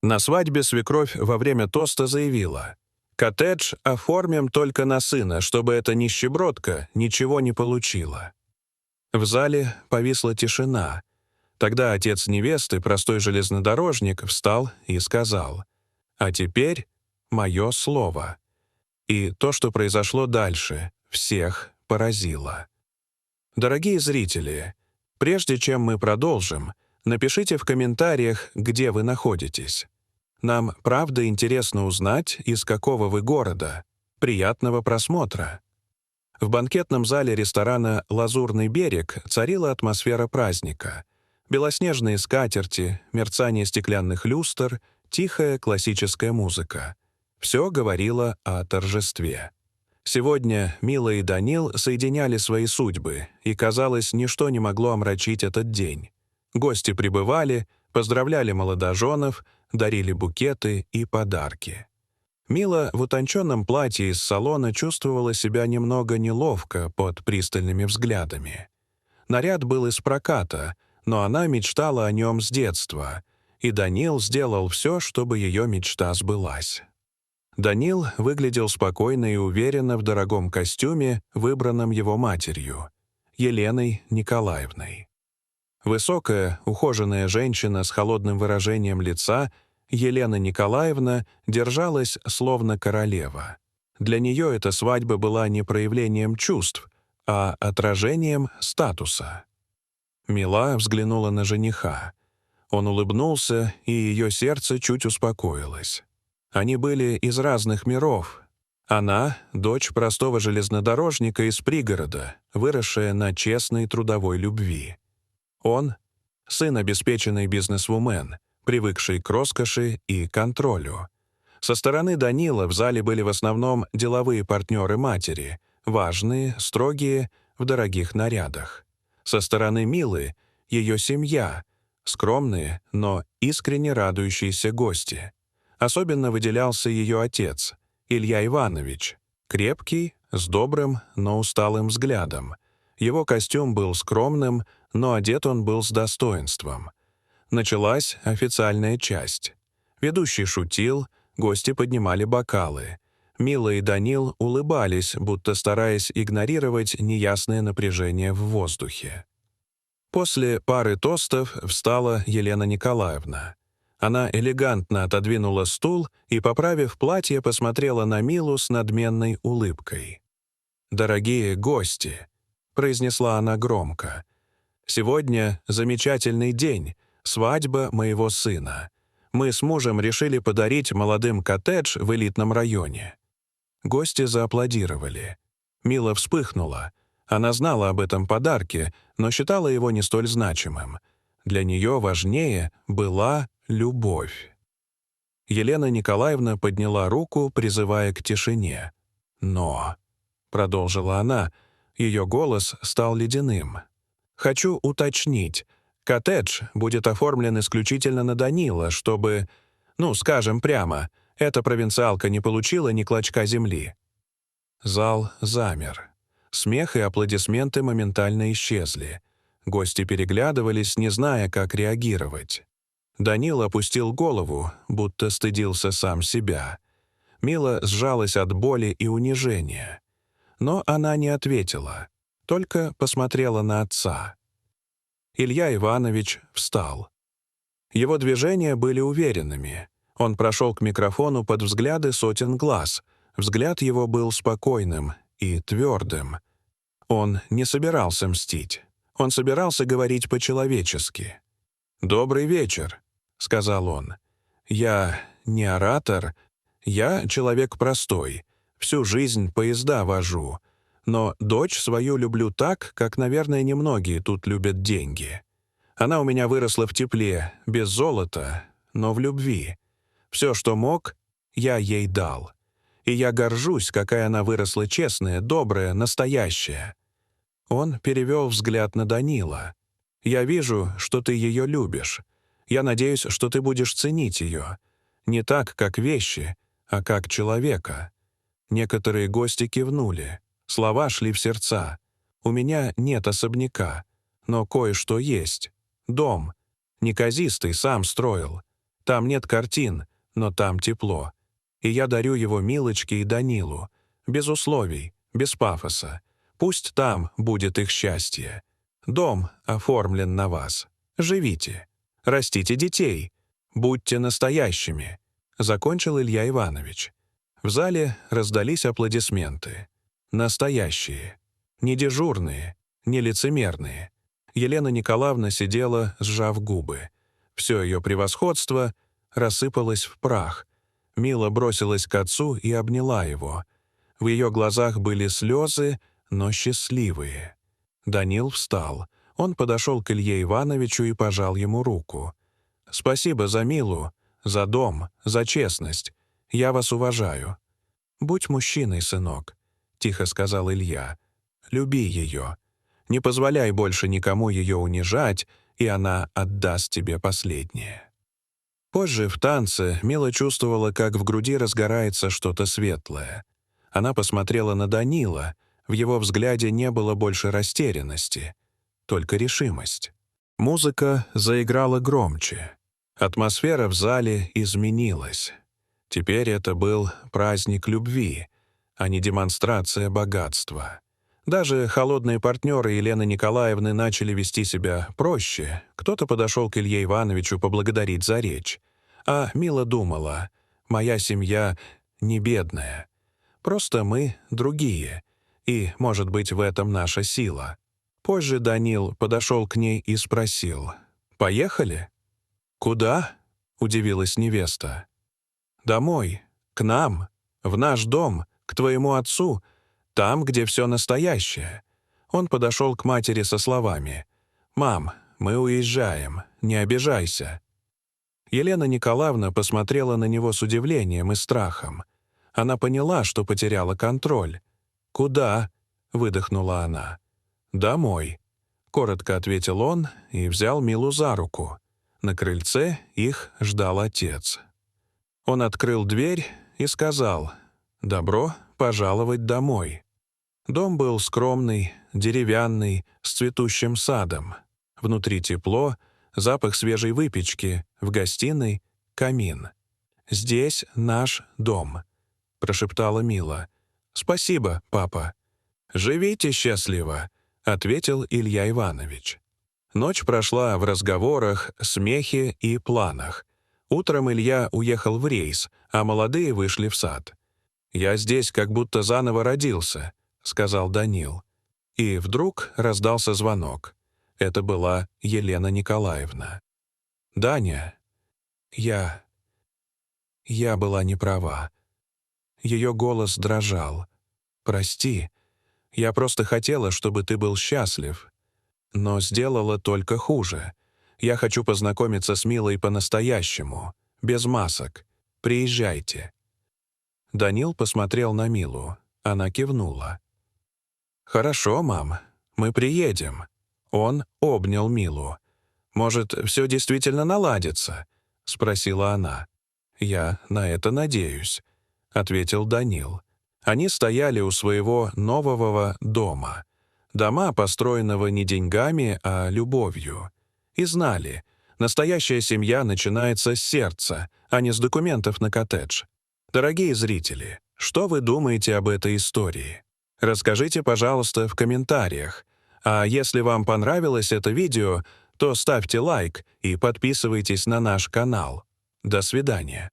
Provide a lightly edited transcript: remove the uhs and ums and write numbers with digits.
На свадьбе свекровь во время тоста заявила: «Коттедж оформим только на сына, чтобы эта нищебродка ничего не получила». В зале повисла тишина. Тогда отец невесты, простой железнодорожник, встал и сказал: «А теперь мое слово». И то, что произошло дальше, всех поразило. Дорогие зрители, прежде чем мы продолжим, напишите в комментариях, где вы находитесь. Нам правда интересно узнать, из какого вы города. Приятного просмотра! В банкетном зале ресторана «Лазурный берег» царила атмосфера праздника. Белоснежные скатерти, мерцание стеклянных люстр, тихая классическая музыка. Все говорило о торжестве. Сегодня Мила и Данил соединяли свои судьбы, и, казалось, ничто не могло омрачить этот день. Гости прибывали, поздравляли молодоженов, дарили букеты и подарки. Мила в утонченном платье из салона чувствовала себя немного неловко под пристальными взглядами. Наряд был из проката, но она мечтала о нем с детства, и Данил сделал все, чтобы ее мечта сбылась. Данил выглядел спокойно и уверенно в дорогом костюме, выбранном его матерью, Еленой Николаевной. Высокая, ухоженная женщина с холодным выражением лица, Елена Николаевна, держалась словно королева. Для нее эта свадьба была не проявлением чувств, а отражением статуса. Мила взглянула на жениха. Он улыбнулся, и ее сердце чуть успокоилось. Они были из разных миров. Она — дочь простого железнодорожника из пригорода, выросшая на честной трудовой любви. Он — сын обеспеченной бизнесвумен, привыкший к роскоши и контролю. Со стороны Данила в зале были в основном деловые партнеры матери, важные, строгие, в дорогих нарядах. Со стороны Милы — ее семья, скромные, но искренне радующиеся гости. Особенно выделялся ее отец, Илья Иванович, крепкий, с добрым, но усталым взглядом. Его костюм был скромным, но одет он был с достоинством. Началась официальная часть. Ведущий шутил, гости поднимали бокалы. Мила и Данил улыбались, будто стараясь игнорировать неясное напряжение в воздухе. После пары тостов встала Елена Николаевна. Она элегантно отодвинула стул и, поправив платье, посмотрела на Милу с надменной улыбкой. «Дорогие гости», — произнесла она громко, — «сегодня замечательный день, свадьба моего сына. Мы с мужем решили подарить молодым коттедж в элитном районе». Гости зааплодировали. Мила вспыхнула. Она знала об этом подарке, но считала его не столь значимым. Для нее важнее была любовь. Елена Николаевна подняла руку, призывая к тишине. «Но», — продолжила она, ее голос стал ледяным, «хочу уточнить, коттедж будет оформлен исключительно на Данила, чтобы, скажем прямо, эта провинциалка не получила ни клочка земли». Зал замер. Смех и аплодисменты моментально исчезли. Гости переглядывались, не зная, как реагировать. Данил опустил голову, будто стыдился сам себя. Мила сжалась от боли и унижения. Но она не ответила, только посмотрела на отца. Илья Иванович встал. Его движения были уверенными. Он прошел к микрофону под взгляды сотен глаз. Взгляд его был спокойным и твердым. Он не собирался мстить. Он собирался говорить по-человечески. «Добрый вечер», — сказал он. «Я не оратор, я человек простой. Всю жизнь поезда вожу. Но дочь свою люблю так, как, наверное, немногие тут любят деньги. Она у меня выросла в тепле, без золота, но в любви. Все, что мог, я ей дал. И я горжусь, какая она выросла честная, добрая, настоящая». Он перевел взгляд на Данила. «Я вижу, что ты ее любишь. Я надеюсь, что ты будешь ценить ее. Не так, как вещи, а как человека». Некоторые гости кивнули. Слова шли в сердца. «У меня нет особняка, но кое-что есть. Дом. Неказистый, сам строил. Там нет картин, но там тепло. И я дарю его Милочке и Данилу. Без условий, без пафоса. Пусть там будет их счастье. Дом оформлен на вас. Живите. Растите детей. Будьте настоящими», — закончил Илья Иванович. В зале раздались аплодисменты. Настоящие. Не дежурные, не лицемерные. Елена Николаевна сидела, сжав губы. Все ее превосходство рассыпалось в прах. Мила бросилась к отцу и обняла его. В ее глазах были слезы, но счастливые. Данил встал. Он подошел к Илье Ивановичу и пожал ему руку. «Спасибо за Милу, за дом, за честность. Я вас уважаю». «Будь мужчиной, сынок», — тихо сказал Илья. «Люби ее. Не позволяй больше никому ее унижать, и она отдаст тебе последнее». Позже в танце Мила чувствовала, как в груди разгорается что-то светлое. Она посмотрела на Данила. В его взгляде не было больше растерянности, только решимость. Музыка заиграла громче. Атмосфера в зале изменилась. Теперь это был праздник любви, а не демонстрация богатства. Даже холодные партнеры Елены Николаевны начали вести себя проще. Кто-то подошел к Илье Ивановичу поблагодарить за речь. А Мила думала: «Моя семья не бедная. Просто мы другие. И, может быть, в этом наша сила». Позже Данил подошел к ней и спросил: «Поехали?» «Куда?» — удивилась невеста. «Домой, к нам, в наш дом, к твоему отцу, там, где все настоящее». Он подошел к матери со словами: «Мам, мы уезжаем, не обижайся». Елена Николаевна посмотрела на него с удивлением и страхом. Она поняла, что потеряла контроль. «Куда?» — выдохнула она. «Домой», — коротко ответил он и взял Милу за руку. На крыльце их ждал отец. Он открыл дверь и сказал: «Добро пожаловать домой». Дом был скромный, деревянный, с цветущим садом. Внутри тепло, запах свежей выпечки, в гостиной — камин. «Здесь наш дом», — прошептала Мила. «Спасибо, папа». «Живите счастливо», — ответил Илья Иванович. Ночь прошла в разговорах, смехе и планах. Утром Илья уехал в рейс, а молодые вышли в сад. «Я здесь как будто заново родился», — сказал Данил. И вдруг раздался звонок. Это была Елена Николаевна. «Даня, я была не права». Ее голос дрожал. «Прости, я просто хотела, чтобы ты был счастлив. Но сделала только хуже. Я хочу познакомиться с Милой по-настоящему, без масок. Приезжайте». Данил посмотрел на Милу. Она кивнула. «Хорошо, мам, мы приедем». Он обнял Милу. «Может, все действительно наладится?» — спросила она. «Я на это надеюсь», — ответил Данил. Они стояли у своего нового дома. Дома, построенного не деньгами, а любовью. И знали, настоящая семья начинается с сердца, а не с документов на коттедж. Дорогие зрители, что вы думаете об этой истории? Расскажите, пожалуйста, в комментариях. А если вам понравилось это видео, то ставьте лайк и подписывайтесь на наш канал. До свидания.